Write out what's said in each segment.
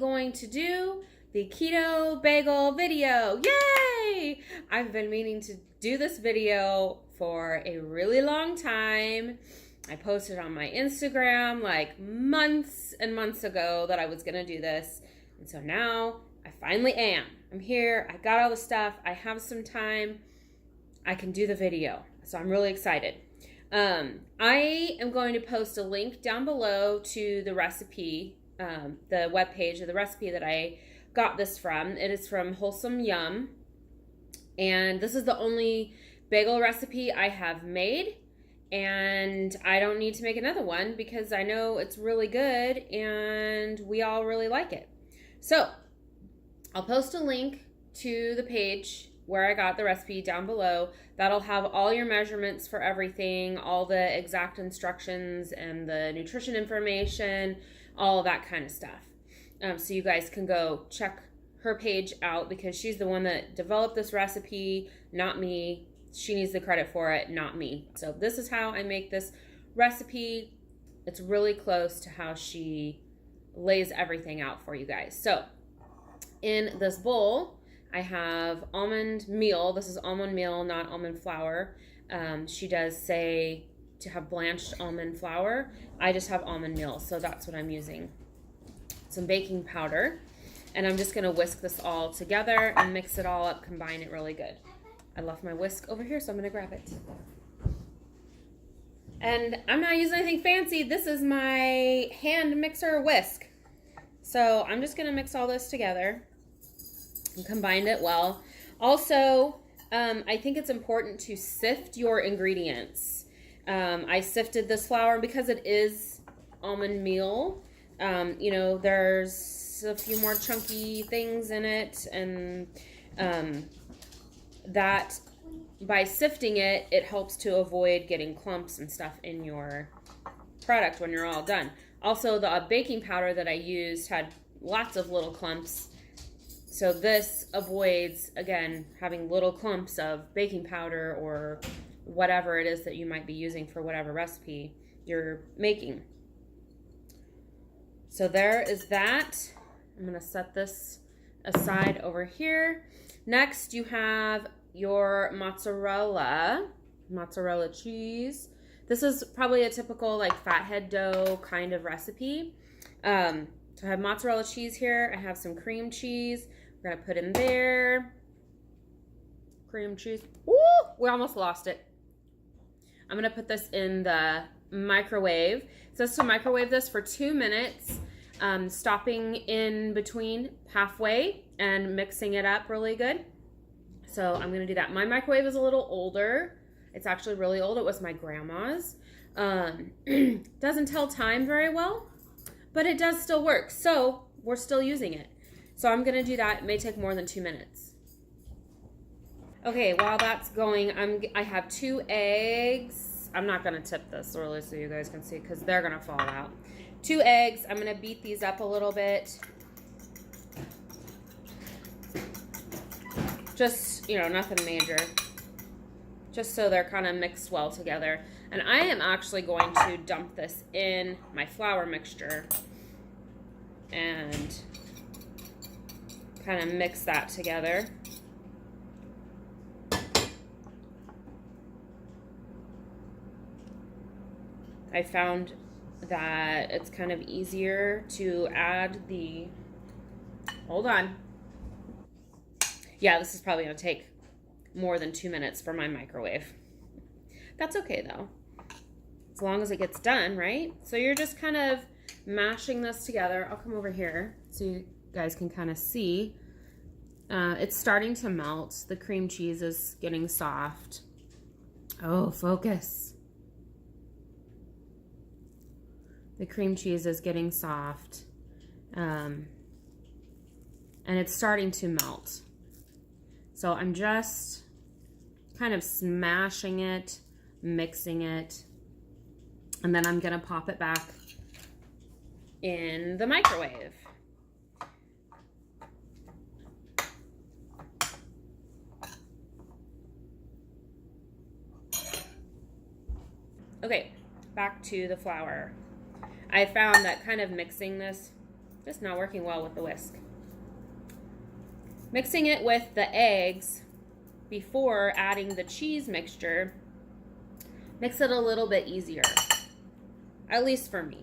going to do the keto bagel video. Yay! I've been meaning to do this video for a really long time. I posted on my Instagram like months and months ago that I was going to do this. And so now I finally am. I'm here. I got all the stuff. I have some time. I can do the video. So I'm really excited. I am going to post a link down below to the recipe, the webpage of the recipe that I got this from. It is from Wholesome Yum. And this is the only bagel recipe I have made. And I don't need to make another one because I know it's really good and we all really like it. So I'll post a link to the page where I got the recipe down below. That'll have all your measurements for everything, all the exact instructions and the nutrition information, all of that kind of stuff. So you guys can go check her page out because she's the one that developed this recipe, not me. She needs the credit for it, not me. So this is how I make this recipe. It's really close to how she lays everything out for you guys. So in this bowl, I have almond meal. This is almond meal, not almond flour. She does say to have blanched almond flour. I just have almond meal, so that's what I'm using. Some baking powder. And I'm just gonna whisk this all together and mix it all up, combine it really good. I left my whisk over here, so I'm gonna grab it. And I'm not using anything fancy. This is my hand mixer whisk. So I'm just gonna mix all this together and combine it well. Also, I think it's important to sift your ingredients. I sifted this flour because it is almond meal. You know, there's a few more chunky things in it, and that by sifting it, it helps to avoid getting clumps and stuff in your product when you're all done. Also, the baking powder that I used had lots of little clumps. So this avoids, again, having little clumps of baking powder or whatever it is that you might be using for whatever recipe you're making. So there is that. I'm going to set this aside over here. Next, you have your mozzarella cheese. This is probably a typical like fathead dough kind of recipe. So I have mozzarella cheese here. I have some cream cheese. We're going to put in there. Cream cheese. Woo! We almost lost it. I'm going to put this in the microwave. It says to microwave this for 2 minutes. Stopping in between halfway and mixing it up really good. So I'm going to do that. My microwave is a little older. It's actually really old. It was my grandma's. Doesn't tell time very well, but it does still work. So we're still using it. So I'm going to do that. It may take more than 2 minutes. Okay, while that's going, I have 2 eggs. I'm not going to tip this really so you guys can see because they're going to fall out. 2 eggs. I'm going to beat these up a little bit. Just, you know, nothing major. Just so they're kind of mixed well together. And I am actually going to dump this in my flour mixture and kind of mix that together. I found that it's kind of easier to add the, hold on. Yeah, this is probably going to take more than 2 minutes for my microwave. That's okay though, as long as it gets done, right? So you're just kind of mashing this together. I'll come over here so you guys can kind of see. It's starting to melt. The cream cheese is getting soft. Oh, focus. The cream cheese is getting soft. And it's starting to melt. So I'm just kind of smashing it, mixing it, and then I'm gonna pop it back in the microwave. Okay, back to the flour. I found that kind of mixing this Just not working well with the whisk. Mixing it with the eggs before adding the cheese mixture makes it a little bit easier, at least for me.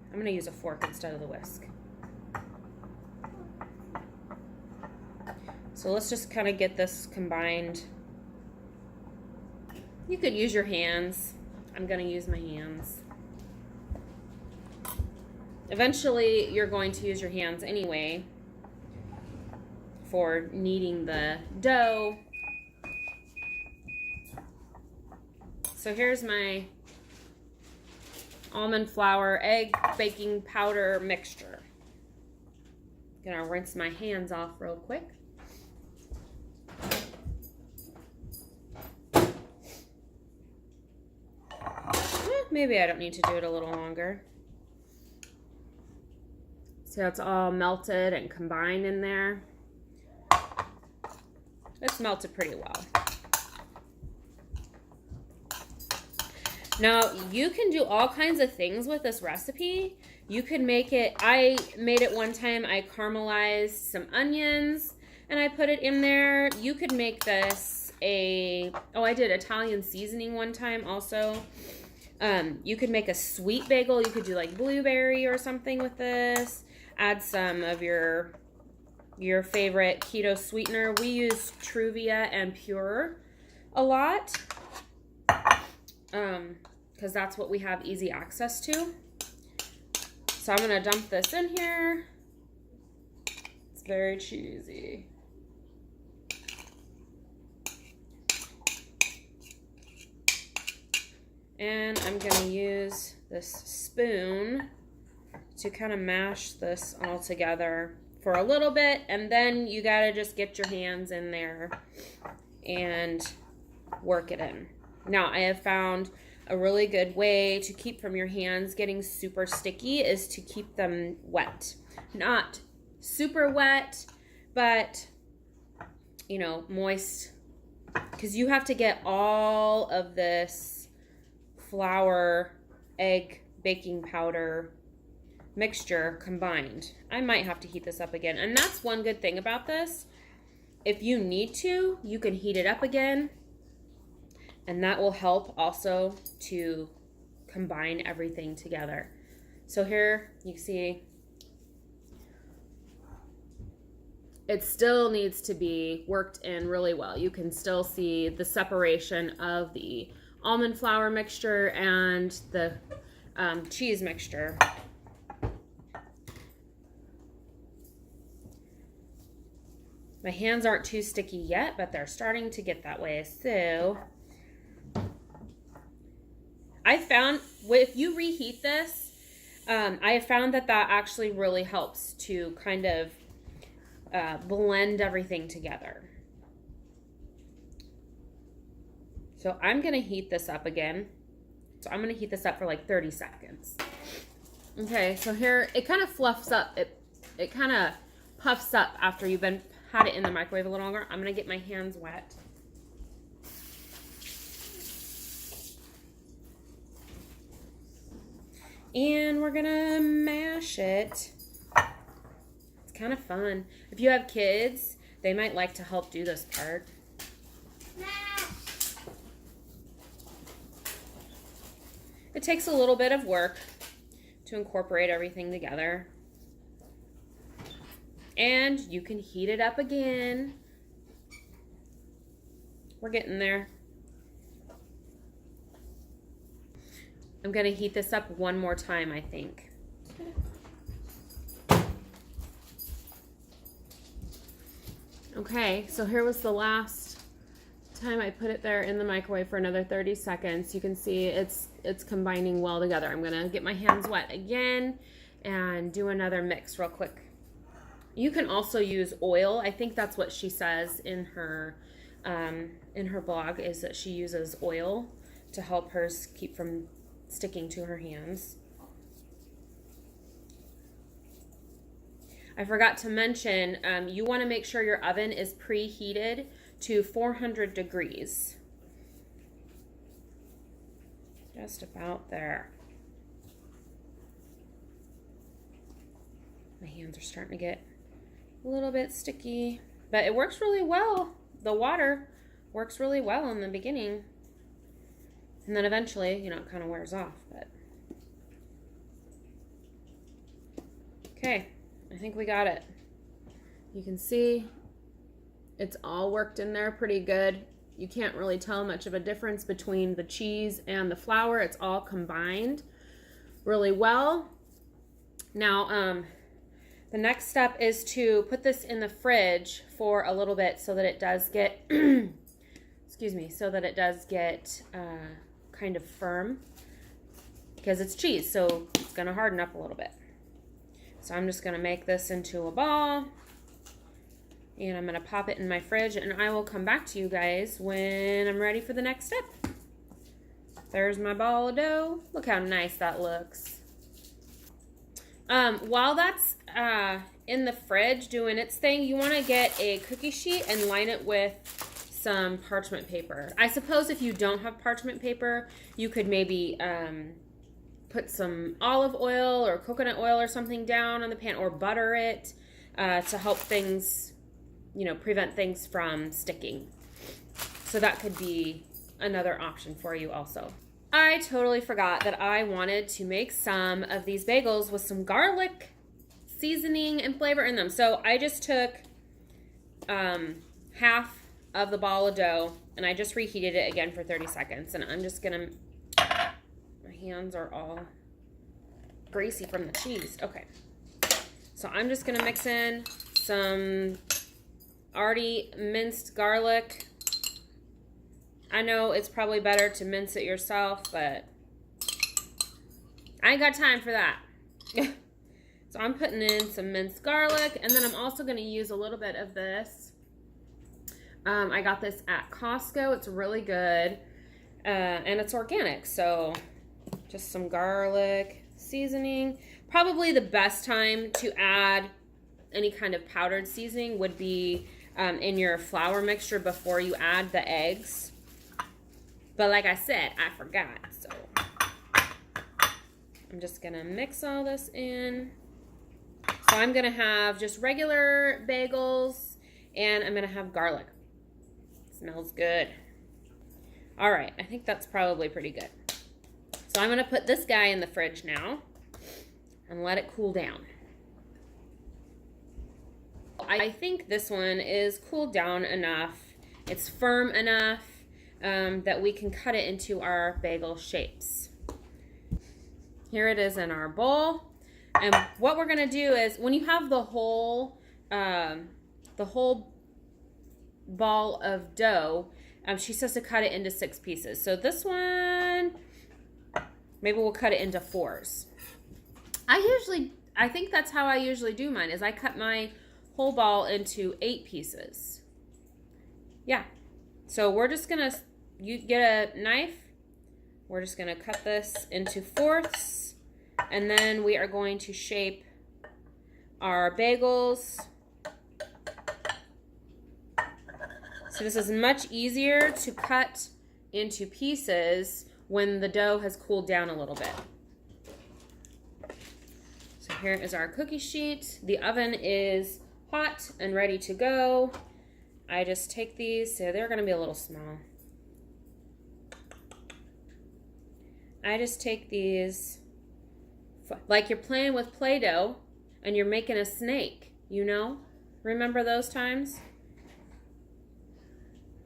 I'm going to use a fork instead of the whisk. So let's just kind of get this combined. You could use your hands. I'm going to use my hands. Eventually, you're going to use your hands anyway for kneading the dough. So here's my almond flour egg baking powder mixture. Gonna rinse my hands off real quick. Maybe I don't need to do it a little longer. So it's all melted and combined in there. It's melted pretty well. Now, you can do all kinds of things with this recipe. You can make it, I made it one time, I caramelized some onions and I put it in there. You could make this I did Italian seasoning one time also. You could make a sweet bagel. You could do like blueberry or something with this. Add some of your favorite keto sweetener. We use Truvia and Pure a lot. Because that's what we have easy access to. So I'm going to dump this in here. It's very cheesy. And I'm going to use this spoon to kind of mash this all together for a little bit. And then you got to just get your hands in there and work it in. Now, I have found a really good way to keep from your hands getting super sticky is to keep them wet. Not super wet, but, you know, moist. Because you have to get all of this flour, egg, baking powder mixture combined. I might have to heat this up again. And that's one good thing about this. If you need to, you can heat it up again. And that will help also to combine everything together. So here you see it still needs to be worked in really well. You can still see the separation of the almond flour mixture and the cheese mixture. My hands aren't too sticky yet, but they're starting to get that way. So I found if you reheat this, I have found that actually really helps to kind of blend everything together. So I'm going to heat this up again. So I'm going to heat this up for like 30 seconds. Okay, so here it kind of fluffs up. It kind of puffs up after you've had it in the microwave a little longer. I'm going to get my hands wet. And we're gonna mash it. It's kind of fun. If you have kids, they might like to help do this part. It takes a little bit of work to incorporate everything together. And you can heat it up again. We're getting there. I'm going to heat this up one more time, I think. Okay, so here was the last time I put it there in the microwave for another 30 seconds. You can see it's combining well together. I'm going to get my hands wet again and do another mix real quick. You can also use oil. I think that's what she says in her blog, is that she uses oil to help hers keep from sticking to her hands. I forgot to mention, you want to make sure your oven is preheated to 400 degrees. Just about there. My My hands are starting to get a little bit sticky, but it works really well. The water works really well in the beginning, and then eventually, you know, it kind of wears off. But okay, I think we got it. You can see it's all worked in there pretty good. You can't really tell much of a difference between the cheese and the flour. It's all combined really well. Now, the next step is to put this in the fridge for a little bit so that it does get, excuse me, so that it does get kind of firm, because it's cheese, so it's gonna harden up a little bit. So I'm just gonna make this into a ball, and I'm gonna pop it in my fridge, and I will come back to you guys when I'm ready for the next step. There's my ball of dough. Look how nice that looks. While that's in the fridge doing its thing, you want to get a cookie sheet and line it with some parchment paper. I suppose if you don't have parchment paper, you could maybe put some olive oil or coconut oil or something down on the pan, or butter it to help things, you know, prevent things from sticking. So that could be another option for you also. I totally forgot that I wanted to make some of these bagels with some garlic seasoning and flavor in them. So I just took half of the ball of dough, and I just reheated it again for 30 seconds. And I'm just gonna, my hands are all greasy from the cheese. Okay. So I'm just gonna mix in some already minced garlic. I know it's probably better to mince it yourself, but I ain't got time for that. So I'm putting in some minced garlic, and then I'm also going to use a little bit of this. I got this at Costco. It's really good, and it's organic, so just some garlic seasoning. Probably the best time to add any kind of powdered seasoning would be in your flour mixture before you add the eggs. But like I said, I forgot, so I'm just gonna mix all this in. So I'm gonna have just regular bagels, and I'm gonna have garlic. Smells good. All right, I think that's probably pretty good. So I'm gonna put this guy in the fridge now and let it cool down. I think this one is cooled down enough. It's firm enough that we can cut it into our bagel shapes. Here it is in our bowl. And what we're gonna do is, when you have the whole ball of dough, she says to cut it into 6 pieces. So this one, maybe we'll cut it into 4s. I think that's how I usually do mine, is I cut my whole ball into 8 pieces. Yeah. So we're just gonna, you get a knife, we're just gonna cut this into 4ths, and then we are going to shape our bagels. So this is much easier to cut into pieces when the dough has cooled down a little bit. So here is our cookie sheet. The oven is hot and ready to go. I just take these, so they're gonna be a little small. I just take these, like you're playing with Play-Doh and you're making a snake, you know? Remember those times?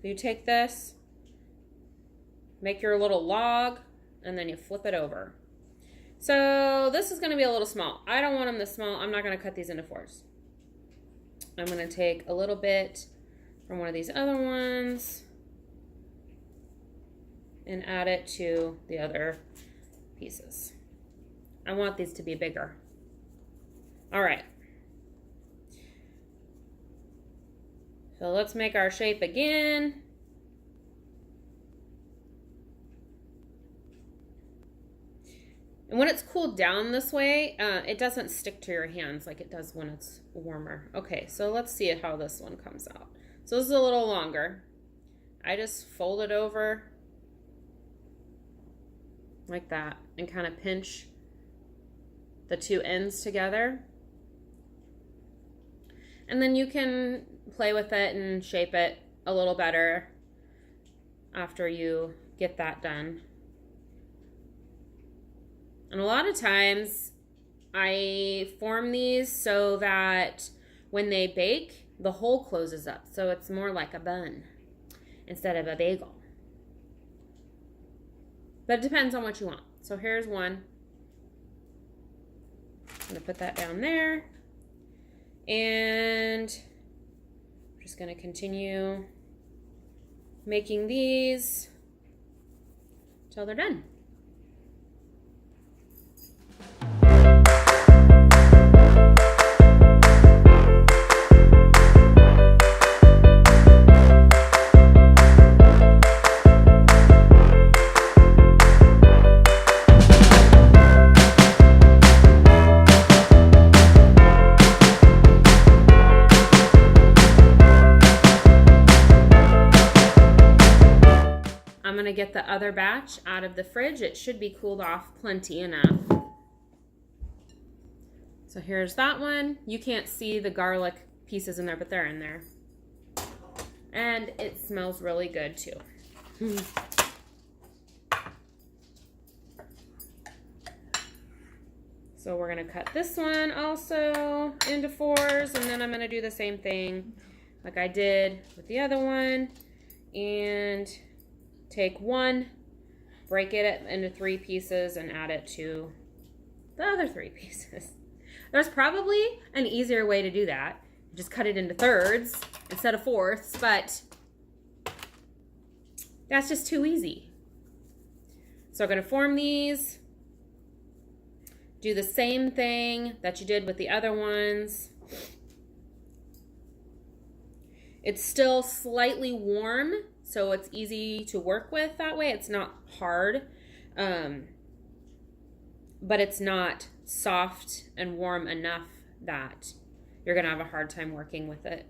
You take this, make your little log, and then you flip it over. So this is gonna be a little small. I don't want them this small. I'm not gonna cut these into 4s. I'm gonna take a little bit from one of these other ones and add it to the other pieces. I want these to be bigger. All right. So let's make our shape again. And when it's cooled down this way, it doesn't stick to your hands like it does when it's warmer. Okay, so let's see how this one comes out. So this is a little longer. I just fold it over like that and kind of pinch the 2 ends together. And then you can play with it and shape it a little better after you get that done. And a lot of times I form these so that when they bake, the hole closes up. So it's more like a bun instead of a bagel. But it depends on what you want. So here's one. I'm going to put that down there. And I'm just going to continue making these until they're done. I'm going to get the other batch out of the fridge. It should be cooled off plenty enough. So here's that one. You can't see the garlic pieces in there, but they're in there. And it smells really good too. So we're going to cut this one also into 4s, and then I'm going to do the same thing like I did with the other one. And take one, break it into 3 pieces, and add it to the other 3 pieces. There's probably an easier way to do that. Just cut it into 3rds instead of 4ths, but that's just too easy. So we're going to form these. Do the same thing that you did with the other ones. It's still slightly warm, so it's easy to work with that way. It's not hard, but it's not soft and warm enough that you're going to have a hard time working with it.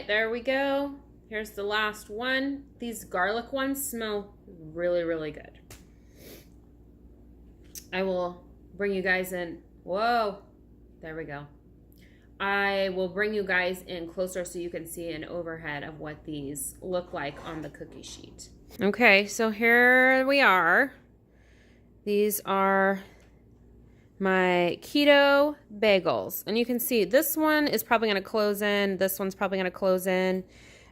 There we go. Here's the last one. These garlic ones smell really, really good. I will bring you guys in. Whoa, there we go. I will bring you guys in closer so you can see an overhead of what these look like on the cookie sheet. Okay, so here we are. These are my keto bagels, and you can see this one is probably going to close in. This one's probably going to close in.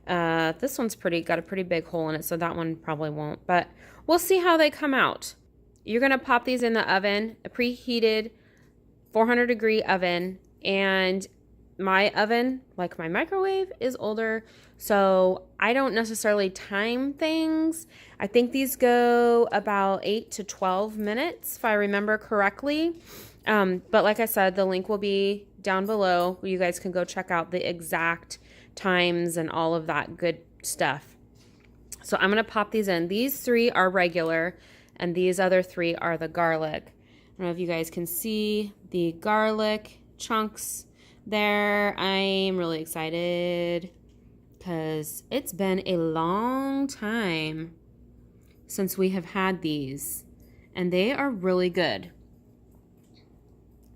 This one's got a pretty big hole in it, so that one probably won't, but we'll see how they come out. You're going to pop these in the oven, a preheated 400-degree oven, and my oven, like my microwave, is older, so I don't necessarily time things. I think these go about 8 to 12 minutes, if I remember correctly. But like I said, the link will be down below where you guys can go check out the exact times and all of that good stuff. So I'm going to pop these in. These 3 are regular, and these other 3 are the garlic. I don't know if you guys can see the garlic chunks there. I'm really excited because it's been a long time since we have had these, and they are really good.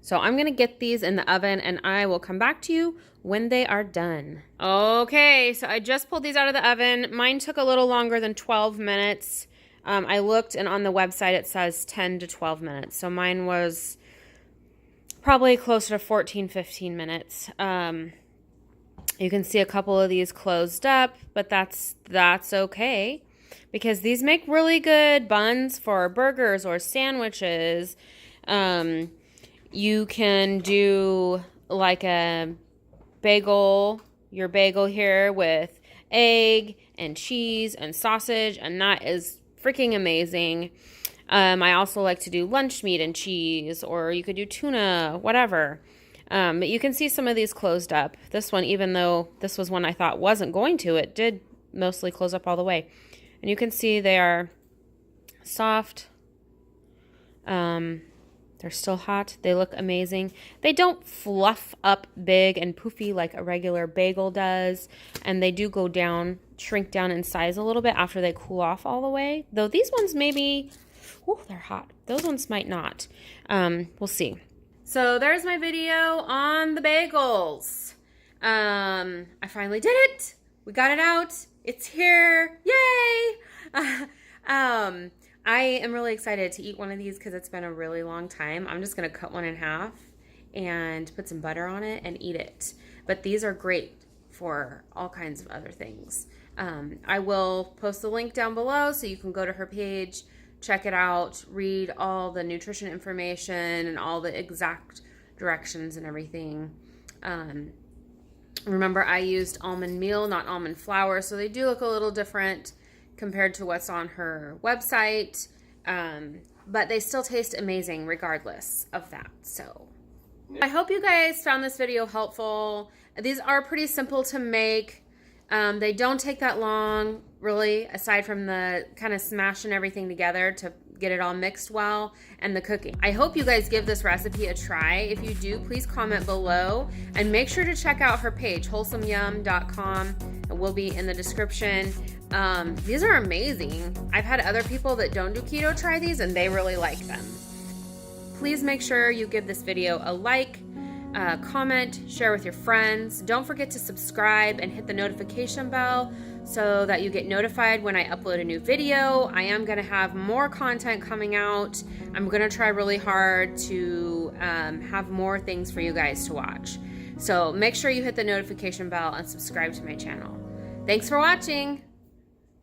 So I'm going to get these in the oven, and I will come back to you when they are done. Okay, so I just pulled these out of the oven. Mine took a little longer than 12 minutes. I looked, and on the website it says 10 to 12 minutes. So mine was probably closer to 14, 15 minutes. You can see a couple of these closed up, but that's okay, because these make really good buns for burgers or sandwiches. You can do like a bagel, your bagel here with egg and cheese and sausage, and that is freaking amazing. I also like to do lunch meat and cheese, or you could do tuna, whatever. But you can see some of these closed up. This one, even though this was one I thought wasn't going to, it did mostly close up all the way. And you can see they are soft. They're still hot. They look amazing. They don't fluff up big and poofy like a regular bagel does. And they do go down, shrink down in size a little bit after they cool off all the way. Though these ones maybe, oh, they're hot. Those ones might not. We'll see. So there's my video on the bagels. I finally did it. We got it out. It's here. Yay! I am really excited to eat one of these because it's been a really long time. I'm just going to cut one in half and put some butter on it and eat it. But these are great for all kinds of other things. I will post the link down below so you can go to her page, check it out, read all the nutrition information and all the exact directions and everything. Remember, I used almond meal, not almond flour, so they do look a little different compared to what's on her website, but they still taste amazing regardless of that. So I hope you guys found this video helpful. These are pretty simple to make. They don't take that long, really, aside from the kind of smashing everything together to get it all mixed well and the cooking. I hope you guys give this recipe a try. If you do, please comment below and make sure to check out her page, wholesomeyum.com. It will be in the description. These are amazing. I've had other people that don't do keto try these and they really like them. Please make sure you give this video a like, comment, share with your friends. Don't forget to subscribe and hit the notification bell so that you get notified when I upload a new video. I am going to have more content coming out. I'm going to try really hard to have more things for you guys to watch. So make sure you hit the notification bell and subscribe to my channel. Thanks for watching.